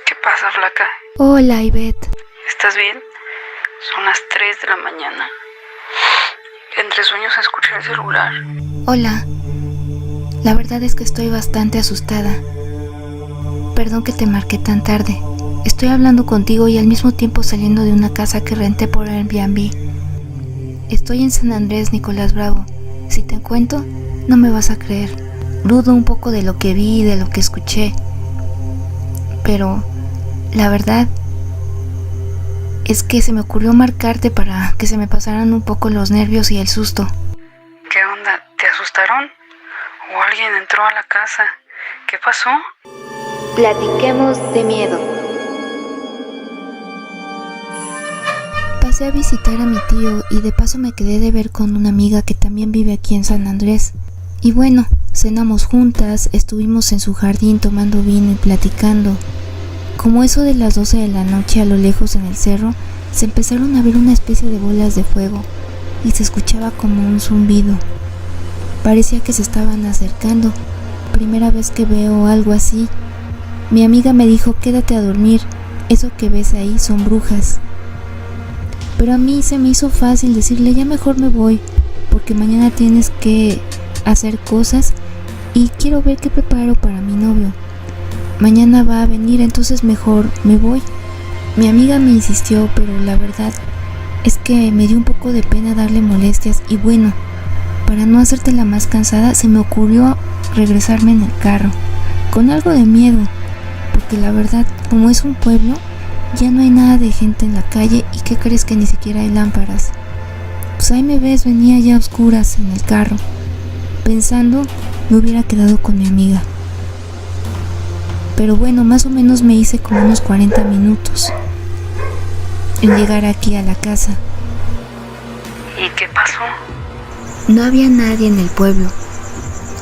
¿Qué pasa, flaca? Hola, Ivette. ¿Estás bien? Son las 3 de la mañana. Entre sueños escuché el celular. Hola, la verdad es que estoy bastante asustada. Perdón que te marqué tan tarde. Estoy hablando contigo y al mismo tiempo saliendo de una casa que renté por Airbnb. Estoy en San Andrés, Nicolás Bravo. Si te cuento, no me vas a creer. Dudo un poco de lo que vi y de lo que escuché. Pero la verdad es que se me ocurrió marcarte para que se me pasaran un poco los nervios y el susto. ¿Qué onda? ¿Te asustaron? ¿O alguien entró a la casa? ¿Qué pasó? Platiquemos de miedo. Pasé a visitar a mi tío y de paso me quedé de ver con una amiga que también vive aquí en San Andrés. Y bueno, cenamos juntas, estuvimos en su jardín tomando vino y platicando. Como eso de las 12 de la noche, a lo lejos en el cerro, se empezaron a ver una especie de bolas de fuego y se escuchaba como un zumbido. Parecía que se estaban acercando. Primera vez que veo algo así. Mi amiga me dijo, quédate a dormir, eso que ves ahí son brujas. Pero a mí se me hizo fácil decirle, ya mejor me voy, porque mañana tienes que hacer cosas y quiero ver qué preparo para mi novio. Mañana va a venir, entonces mejor me voy. Mi amiga me insistió, pero la verdad es que me dio un poco de pena darle molestias y bueno, para no hacértela más cansada, se me ocurrió regresarme en el carro, con algo de miedo, porque la verdad, como es un pueblo, ya no hay nada de gente en la calle y ¿qué crees que ni siquiera hay lámparas? Pues ahí me ves, venía ya a oscuras en el carro. Pensando, me hubiera quedado con mi amiga. Pero bueno, más o menos me hice como unos 40 minutos en llegar aquí a la casa. ¿Y qué pasó? No había nadie en el pueblo,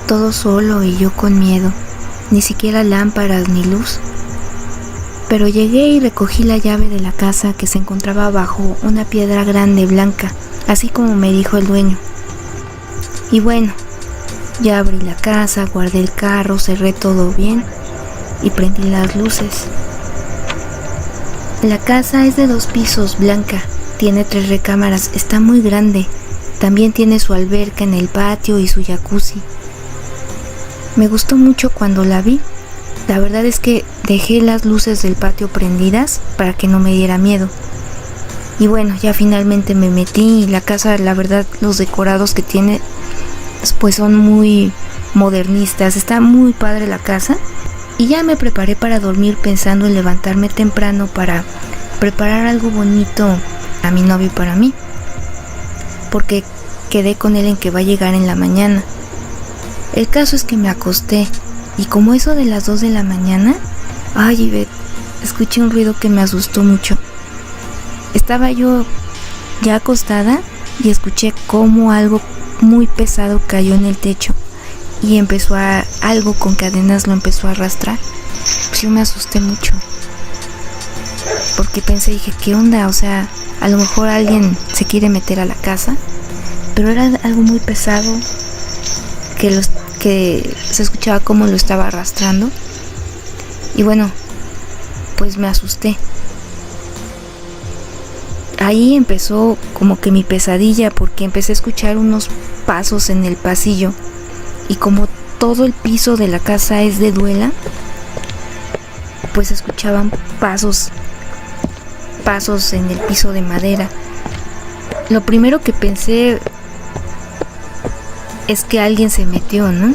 todo solo y yo con miedo, ni siquiera lámparas ni luz. Pero llegué y recogí la llave de la casa que se encontraba bajo una piedra grande blanca, así como me dijo el dueño. Y bueno, ya abrí la casa, guardé el carro, cerré todo bien y prendí las luces. La casa es de 2 pisos, blanca, tiene 3 recámaras, está muy grande. También tiene su alberca en el patio y su jacuzzi. Me gustó mucho cuando la vi. La verdad es que dejé las luces del patio prendidas para que no me diera miedo. Y bueno, ya finalmente me metí y la casa, la verdad, los decorados que tiene pues son muy modernistas. Está muy padre la casa. Y ya me preparé para dormir pensando en levantarme temprano para preparar algo bonito a mi novio y para mí. Porque quedé con él en que va a llegar en la mañana. El caso es que me acosté y como eso de las 2 de la mañana, ay Ivette, escuché un ruido que me asustó mucho. Estaba yo ya acostada y escuché como algo muy pesado cayó en el techo y empezó algo con cadenas lo empezó a arrastrar. Pues yo me asusté mucho porque pensé, dije, ¿qué onda? O sea, a lo mejor alguien se quiere meter a la casa, pero era algo muy pesado que se escuchaba como lo estaba arrastrando. Y bueno, pues me asusté. Ahí empezó como que mi pesadilla, porque empecé a escuchar unos pasos en el pasillo y como todo el piso de la casa es de duela, pues escuchaban pasos en el piso de madera. Lo primero que pensé es que alguien se metió, ¿no?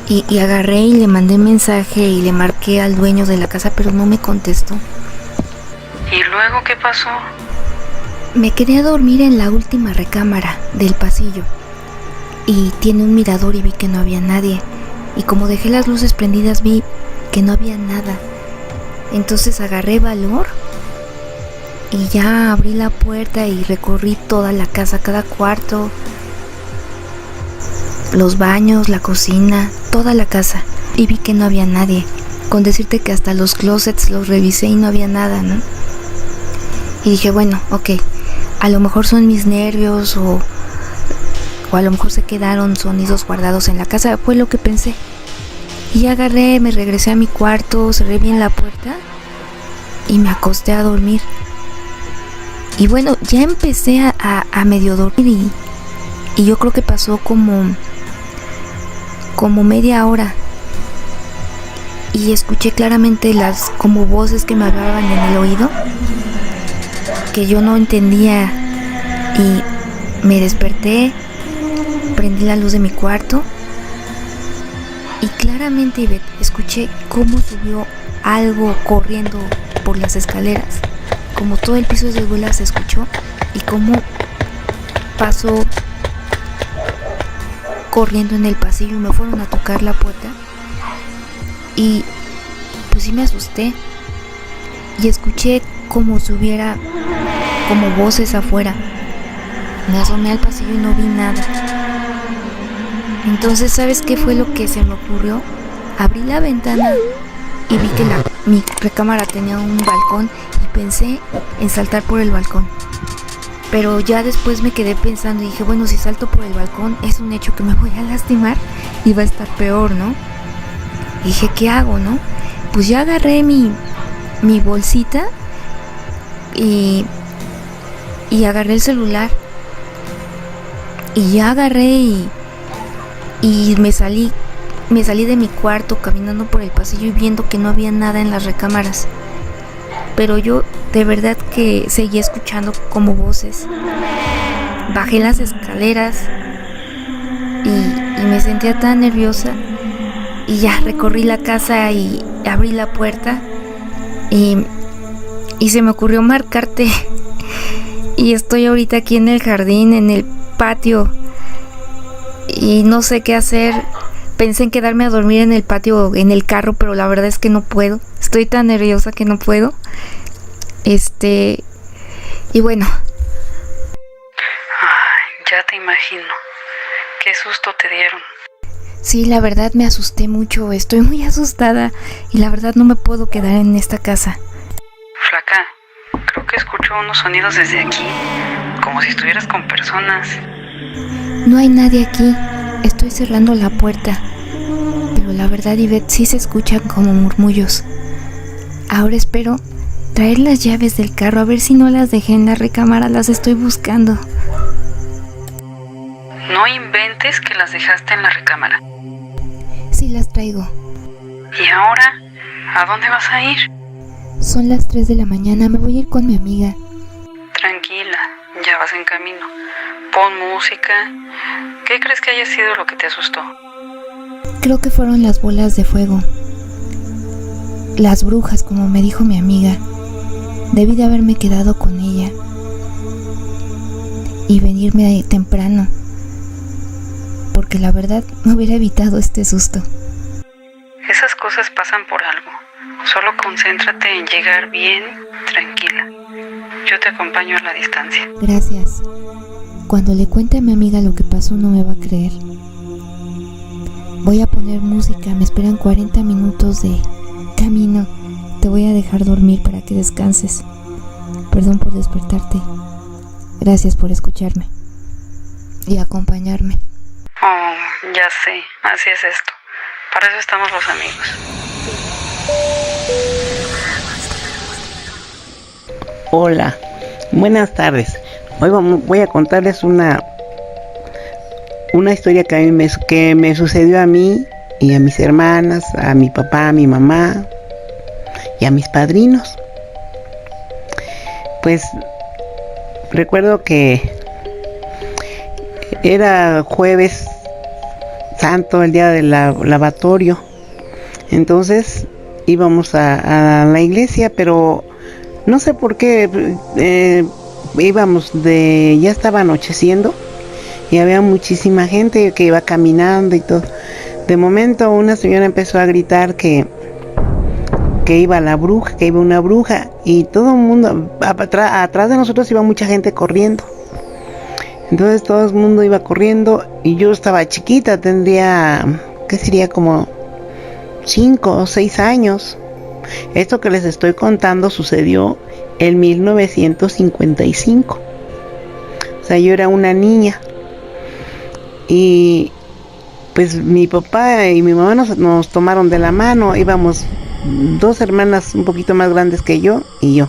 Y agarré y le mandé mensaje y le marqué al dueño de la casa, pero no me contestó. ¿Y luego qué pasó? Me quedé a dormir en la última recámara del pasillo y tiene un mirador y vi que no había nadie. Y como dejé las luces prendidas vi que no había nada. Entonces agarré valor y ya abrí la puerta y recorrí toda la casa, cada cuarto, los baños, la cocina, toda la casa, y vi que no había nadie. Con decirte que hasta los closets los revisé y no había nada, ¿no? Y dije, bueno, ok, a lo mejor son mis nervios o a lo mejor se quedaron sonidos guardados en la casa, fue lo que pensé. Y agarré, me regresé a mi cuarto, cerré bien la puerta y me acosté a dormir. Y bueno, ya empecé a medio dormir y yo creo que pasó como media hora. Y escuché claramente las como voces que me hablaban en el oído, que yo no entendía, y me desperté, prendí la luz de mi cuarto y claramente, Ivette, escuché cómo subió algo corriendo por las escaleras, como todo el piso de escuela se escuchó y cómo pasó corriendo en el pasillo y me fueron a tocar la puerta. Y pues sí me asusté y escuché como si hubiera como voces afuera. Me asomé al pasillo y no vi nada. Entonces, ¿sabes qué fue lo que se me ocurrió? Abrí la ventana y vi que mi recámara tenía un balcón y pensé en saltar por el balcón. Pero ya después me quedé pensando y dije, bueno, si salto por el balcón es un hecho que me voy a lastimar y va a estar peor, ¿no? Y dije, ¿qué hago, no? Pues ya agarré mi bolsita y agarré el celular. Y ya agarré y me salí de mi cuarto caminando por el pasillo y viendo que no había nada en las recámaras. Pero yo de verdad que seguía escuchando como voces. Bajé las escaleras y me sentía tan nerviosa. Y ya recorrí la casa y abrí la puerta y se me ocurrió marcarte. Y estoy ahorita aquí en el jardín, en el patio, y no sé qué hacer. Pensé en quedarme a dormir en el patio, en el carro, pero la verdad es que no puedo. Estoy tan nerviosa que no puedo. Y bueno. Ay, ya te imagino. Qué susto te dieron. Sí, la verdad me asusté mucho, estoy muy asustada y la verdad no me puedo quedar en esta casa. Flaca, creo que escucho unos sonidos desde aquí, como si estuvieras con personas. No hay nadie aquí, estoy cerrando la puerta, pero la verdad, Ivette, sí se escuchan como murmullos. Ahora espero traer las llaves del carro, a ver si no las dejé en la recámara, las estoy buscando. No inventes que las dejaste en la recámara. Sí, las traigo. ¿Y ahora? ¿A dónde vas a ir? Son las 3 de la mañana, me voy a ir con mi amiga. Tranquila, ya vas en camino. Pon música. ¿Qué crees que haya sido lo que te asustó? Creo que fueron las bolas de fuego. Las brujas, como me dijo mi amiga. Debí de haberme quedado con ella y venirme temprano, porque la verdad me hubiera evitado este susto. Esas cosas pasan por algo. Solo concéntrate en llegar bien, tranquila. Yo te acompaño a la distancia. Gracias. Cuando le cuente a mi amiga lo que pasó no me va a creer. Voy a poner música, me esperan 40 minutos de camino. Te voy a dejar dormir para que descanses. Perdón por despertarte. Gracias por escucharme y acompañarme. Oh, ya sé, así es esto. Para eso estamos los amigos. Hola, buenas tardes. Hoy voy a contarles una historia que me sucedió a mí y a mis hermanas, a mi papá, a mi mamá y a mis padrinos. Pues recuerdo que era jueves santo, el día del lavatorio. Entonces íbamos a la iglesia, pero no sé por qué ya estaba anocheciendo y había muchísima gente que iba caminando y todo. De momento una señora empezó a gritar que iba una bruja, y todo el mundo, atrás de nosotros iba mucha gente corriendo. Entonces todo el mundo iba corriendo y yo estaba chiquita, tendría, ¿qué sería? Como 5 o 6 años. Esto que les estoy contando sucedió en 1955. O sea, yo era una niña. Y pues mi papá y mi mamá nos tomaron de la mano. Íbamos 2 hermanas un poquito más grandes que yo y yo.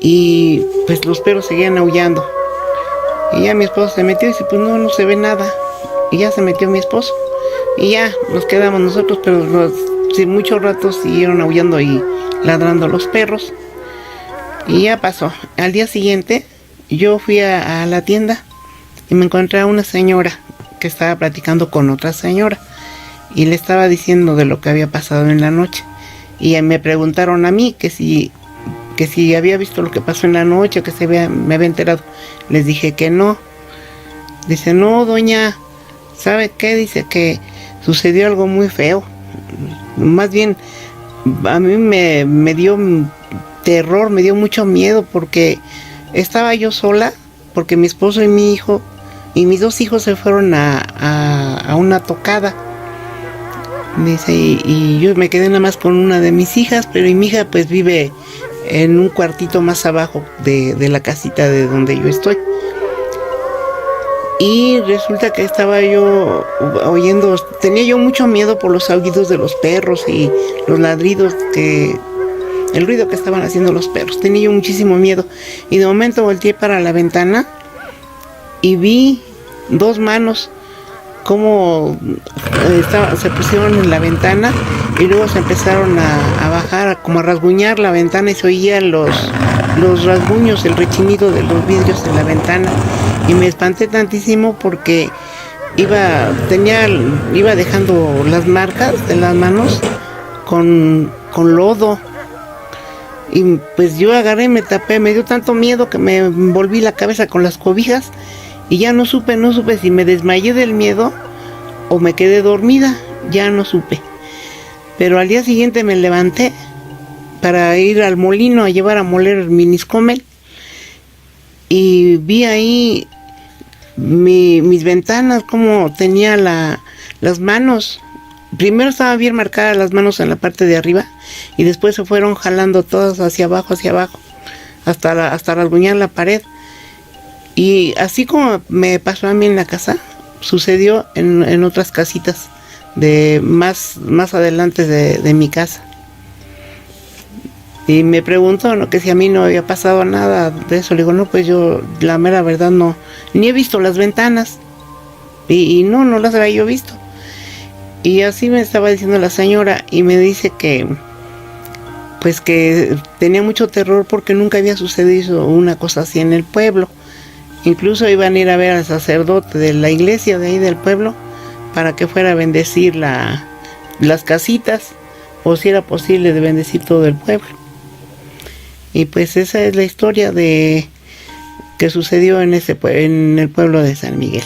y pues los perros seguían aullando. Y ya mi esposo se metió y dice, pues no se ve nada. Y ya se metió mi esposo. Y ya nos quedamos nosotros, pero muchos ratos siguieron aullando y ladrando los perros. Y ya pasó. Al día siguiente yo fui a la tienda y me encontré a una señora que estaba platicando con otra señora y le estaba diciendo de lo que había pasado en la noche. Y me preguntaron a mí que si había visto lo que pasó en la noche, que me había enterado. Les dije que no. Dice, no, doña, ¿sabe qué? Dice que sucedió algo muy feo. Más bien, a mí me dio terror, me dio mucho miedo porque estaba yo sola, porque mi esposo y mi hijo y mis 2 hijos se fueron a una tocada. Dice, y yo me quedé nada más con una de mis hijas, pero mi hija pues vive en un cuartito más abajo de la casita de donde yo estoy. Y resulta que estaba yo oyendo, tenía yo mucho miedo por los aullidos de los perros y los ladridos, el ruido que estaban haciendo los perros. Tenía yo muchísimo miedo. Y de momento volteé para la ventana y vi 2 manos como se pusieron en la ventana y luego se empezaron a bajar, como a rasguñar la ventana, y se oían los rasguños, el rechinido de los vidrios en la ventana. Y me espanté tantísimo porque iba dejando las marcas de las manos con lodo. Y pues yo agarré, me tapé, me dio tanto miedo que me envolví la cabeza con las cobijas y ya no supe si me desmayé del miedo o me quedé dormida, ya no supe. Pero al día siguiente me levanté para ir al molino a llevar a moler miniscomel y vi ahí mis ventanas, como tenía las manos. Primero estaban bien marcadas las manos en la parte de arriba y después se fueron jalando todas hacia abajo, hasta rasguñar la pared. Y así como me pasó a mí en la casa, sucedió en otras casitas de más adelante de mi casa. Y me preguntó, ¿no?, que si a mí no había pasado nada de eso. Le digo, no, pues yo la mera verdad no, ni he visto las ventanas y no las había yo visto. Y así me estaba diciendo la señora y me dice que pues que tenía mucho terror porque nunca había sucedido una cosa así en el pueblo. Incluso iban a ir a ver al sacerdote de la iglesia de ahí del pueblo para que fuera a bendecir las casitas, o si era posible de bendecir todo el pueblo. Y pues esa es la historia que sucedió en el pueblo de San Miguel.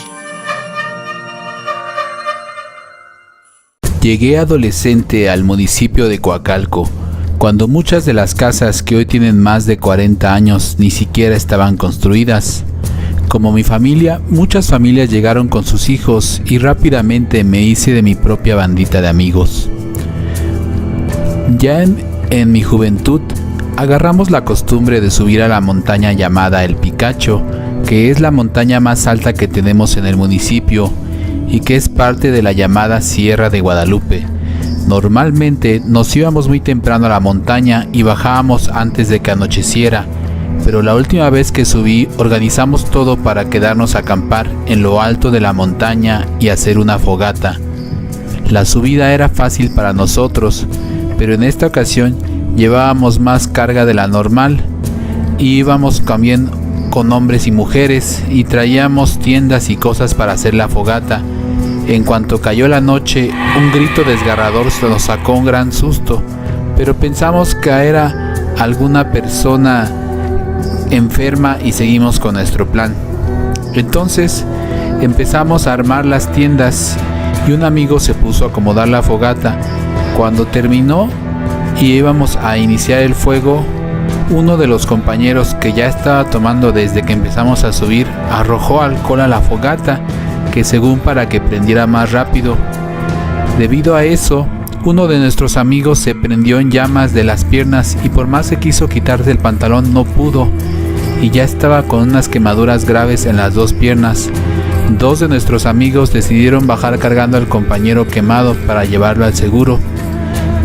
Llegué adolescente al municipio de Coacalco, cuando muchas de las casas que hoy tienen más de 40 años ni siquiera estaban construidas. Como mi familia, muchas familias llegaron con sus hijos y rápidamente me hice de mi propia bandita de amigos. Ya en mi juventud, agarramos la costumbre de subir a la montaña llamada El Picacho, que es la montaña más alta que tenemos en el municipio y que es parte de la llamada Sierra de Guadalupe. Normalmente nos íbamos muy temprano a la montaña y bajábamos antes de que anocheciera, pero la última vez que subí organizamos todo para quedarnos a acampar en lo alto de la montaña y hacer una fogata. La subida era fácil para nosotros, pero en esta ocasión llevábamos más carga de la normal y íbamos también con hombres y mujeres y traíamos tiendas y cosas para hacer la fogata. En cuanto cayó la noche, un grito desgarrador nos sacó un gran susto, pero pensamos que era alguna persona enferma y seguimos con nuestro plan. Entonces empezamos a armar las tiendas y un amigo se puso a acomodar la fogata. Cuando terminó y íbamos a iniciar el fuego, uno de los compañeros que ya estaba tomando desde que empezamos a subir arrojó alcohol a la fogata, que según para que prendiera más rápido. Debido a eso, uno de nuestros amigos se prendió en llamas de las piernas y por más que quiso quitarse el pantalón no pudo y ya estaba con unas quemaduras graves en las 2 piernas. 2 de nuestros amigos decidieron bajar cargando al compañero quemado para llevarlo al seguro.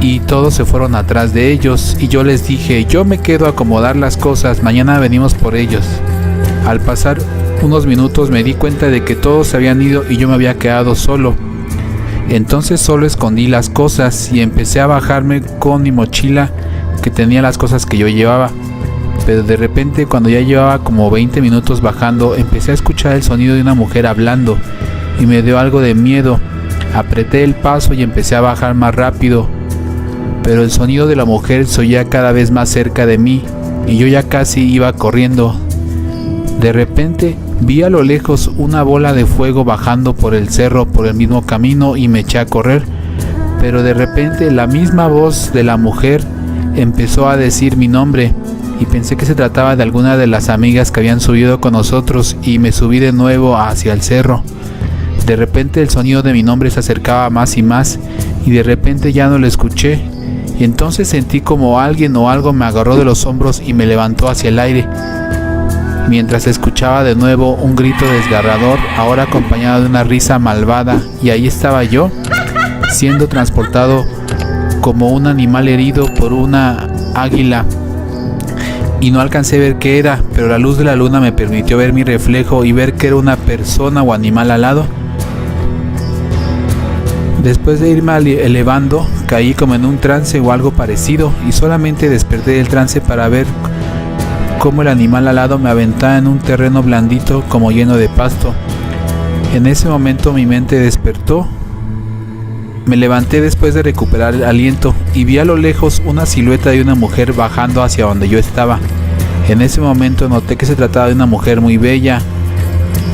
y todos se fueron atrás de ellos, y yo les dije, yo me quedo a acomodar las cosas, mañana venimos por ellos. Al pasar unos minutos me di cuenta de que todos se habían ido y yo me había quedado solo. Entonces solo escondí las cosas y empecé a bajarme con mi mochila que tenía las cosas que yo llevaba. Pero de repente, cuando ya llevaba como 20 minutos bajando, empecé a escuchar el sonido de una mujer hablando y me dio algo de miedo. Apreté el paso y empecé a bajar más rápido, pero el sonido de la mujer se oía cada vez más cerca de mí y yo ya casi iba corriendo. De repente vi a lo lejos una bola de fuego bajando por el cerro por el mismo camino y me eché a correr, pero de repente la misma voz de la mujer empezó a decir mi nombre y pensé que se trataba de alguna de las amigas que habían subido con nosotros y me subí de nuevo hacia el cerro. De repente el sonido de mi nombre se acercaba más y más y de repente ya no lo escuché y entonces sentí como alguien o algo me agarró de los hombros y me levantó hacia el aire, mientras escuchaba de nuevo un grito desgarrador, ahora acompañado de una risa malvada, y ahí estaba yo, siendo transportado como un animal herido por una águila, y no alcancé a ver qué era, pero la luz de la luna me permitió ver mi reflejo y ver que era una persona o animal alado. Después de irme elevando, caí como en un trance o algo parecido, y solamente desperté del trance para ver cómo el animal alado me aventaba en un terreno blandito como lleno de pasto. En ese momento mi mente despertó. Me levanté después de recuperar el aliento y vi a lo lejos una silueta de una mujer bajando hacia donde yo estaba. En ese momento noté que se trataba de una mujer muy bella,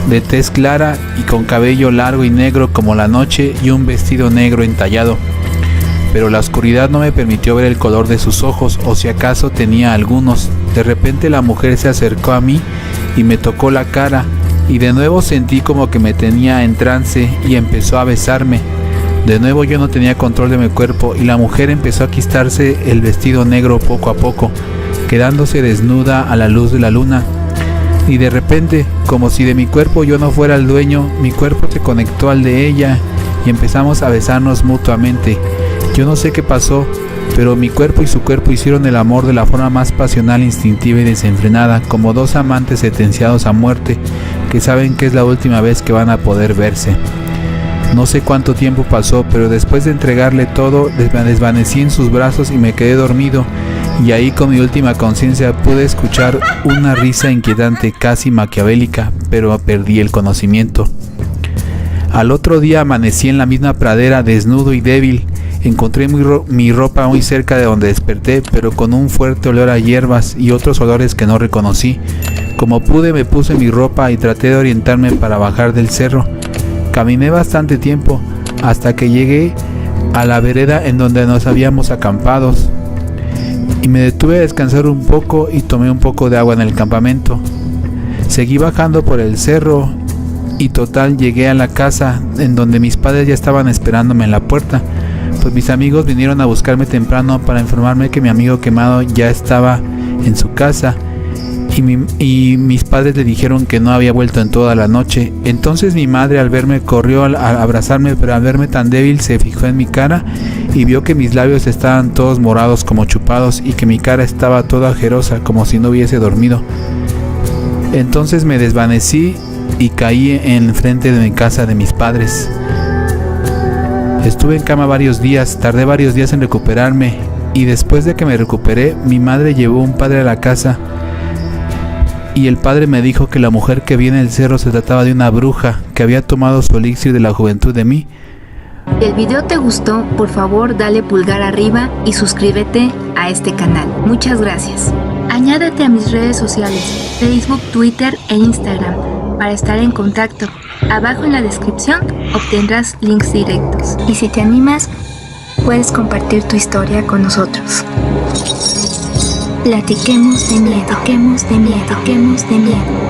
de tez clara y con cabello largo y negro como la noche y un vestido negro entallado. Pero la oscuridad no me permitió ver el color de sus ojos, o si acaso tenía algunos. De repente la mujer se acercó a mí y me tocó la cara, y de nuevo sentí como que me tenía en trance y empezó a besarme. De nuevo yo no tenía control de mi cuerpo y la mujer empezó a quitarse el vestido negro poco a poco, quedándose desnuda a la luz de la luna. Y de repente, como si de mi cuerpo yo no fuera el dueño, mi cuerpo se conectó al de ella y empezamos a besarnos mutuamente. Yo no sé qué pasó, pero mi cuerpo y su cuerpo hicieron el amor de la forma más pasional, instintiva y desenfrenada, como dos amantes sentenciados a muerte que saben que es la última vez que van a poder verse. No sé cuánto tiempo pasó, pero después de entregarle todo, me desvanecí en sus brazos y me quedé dormido, y ahí con mi última conciencia pude escuchar una risa inquietante, casi maquiavélica, pero perdí el conocimiento. Al otro día amanecí en la misma pradera, desnudo y débil. Encontré mi ropa muy cerca de donde desperté, pero con un fuerte olor a hierbas y otros olores que no reconocí. Como pude me puse mi ropa y traté de orientarme para bajar del cerro. Caminé bastante tiempo hasta que llegué a la vereda en donde nos habíamos acampado y me detuve a descansar un poco y tomé un poco de agua en el campamento. Seguí bajando por el cerro y total llegué a la casa en donde mis padres ya estaban esperándome en la puerta, pues mis amigos vinieron a buscarme temprano para informarme que mi amigo quemado ya estaba en su casa. Y mis padres le dijeron que no había vuelto en toda la noche. Entonces mi madre al verme corrió a abrazarme, pero al verme tan débil se fijó en mi cara y vio que mis labios estaban todos morados como chupados y que mi cara estaba toda ajerosa como si no hubiese dormido. Entonces me desvanecí y caí en frente de mi casa de mis padres. Estuve en cama varios días, tardé varios días en recuperarme y después de que me recuperé, mi madre llevó un padre a la casa. Y el padre me dijo que la mujer que vi en el cerro se trataba de una bruja que había tomado su elixir de la juventud de mí. Si el video te gustó, por favor dale pulgar arriba y suscríbete a este canal. Muchas gracias. Añádete a mis redes sociales, Facebook, Twitter e Instagram, para estar en contacto. Abajo en la descripción obtendrás links directos. Y si te animas, puedes compartir tu historia con nosotros. Platiquemos de miedo, platiquemos de miedo, platiquemos de miedo.